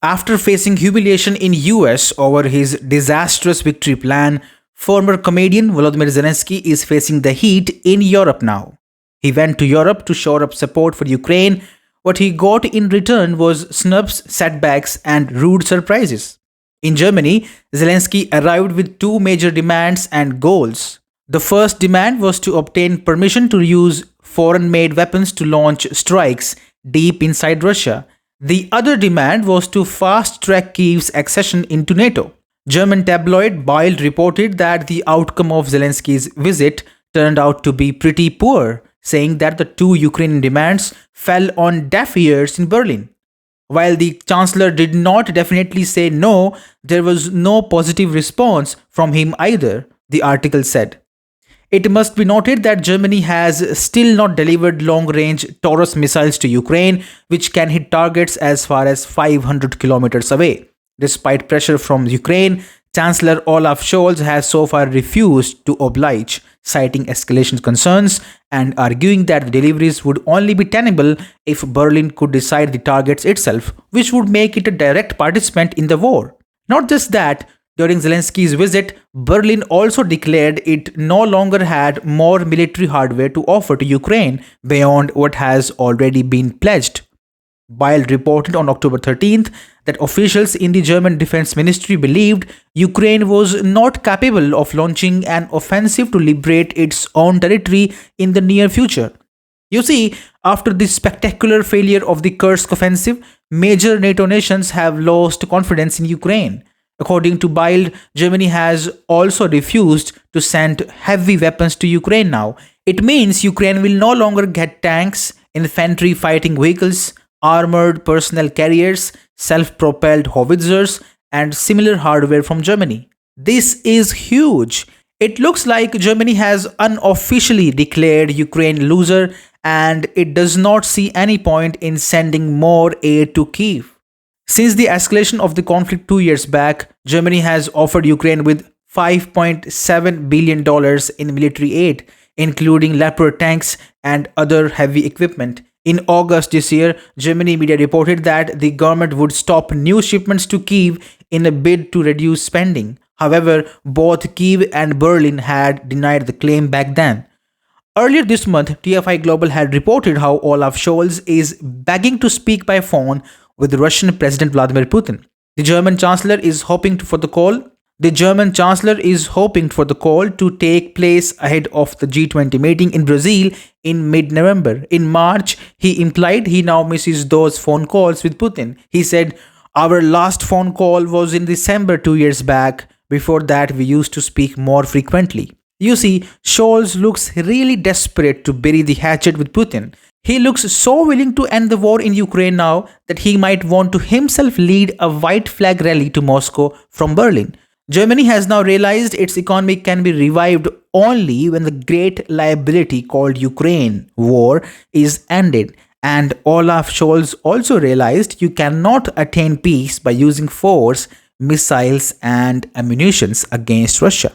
After facing humiliation in US over his disastrous victory plan, former comedian Volodymyr Zelensky is facing the heat in Europe now. He went to Europe to shore up support for Ukraine. What he got in return was snubs, setbacks, and rude surprises. In Germany, Zelensky arrived with two major demands and goals. The first demand was to obtain permission to use foreign made weapons to launch strikes deep inside Russia. The other demand was to fast track Kyiv's accession into NATO. German tabloid Bild reported that the outcome of Zelensky's visit turned out to be pretty poor, saying that the two Ukrainian demands fell on deaf ears in Berlin. While the chancellor did not definitely say no, there was no positive response from him either, the article said. It must be noted that Germany has still not delivered long-range Taurus missiles to Ukraine, which can hit targets as far as 500 kilometers away. Despite pressure from Ukraine, Chancellor Olaf Scholz has so far refused to oblige, citing escalation concerns and arguing that the deliveries would only be tenable if Berlin could decide the targets itself, which would make it a direct participant in the war. Not just that, during Zelensky's visit, Berlin also declared it no longer had more military hardware to offer to Ukraine beyond what has already been pledged. Bild reported on October 13th that officials in the German Defense Ministry believed Ukraine was not capable of launching an offensive to liberate its own territory in the near future. You see, after the spectacular failure of the Kursk offensive, major NATO nations have lost confidence in Ukraine. According to Bild, Germany has also refused to send heavy weapons to Ukraine now. It means Ukraine will no longer get tanks, infantry fighting vehicles, armored personnel carriers, self-propelled howitzers, and similar hardware from Germany. This is huge. It looks like Germany has unofficially declared Ukraine loser, and it does not see any point in sending more aid to Kyiv. Since the escalation of the conflict 2 years back, Germany has offered Ukraine with $5.7 billion in military aid, including Leopard tanks and other heavy equipment. In August this year, Germany media reported that the government would stop new shipments to Kyiv in a bid to reduce spending. However, both Kyiv and Berlin had denied the claim back then. Earlier this month, TFI Global had reported how Olaf Scholz is begging to speak by phone with Russian President Vladimir Putin. The German Chancellor is hoping for the call to take place ahead of the G20 meeting in Brazil in mid-November. In March, he implied he now misses those phone calls with Putin. He said, "Our last phone call was in December 2 years back. Before that, we used to speak more frequently." You see, Scholz looks really desperate to bury the hatchet with Putin. He looks so willing to end the war in Ukraine now that he might want to himself lead a white flag rally to Moscow from Berlin. Germany has now realized its economy can be revived only when the great liability called Ukraine war is ended. And Olaf Scholz also realized you cannot attain peace by using force, missiles, and ammunitions against Russia.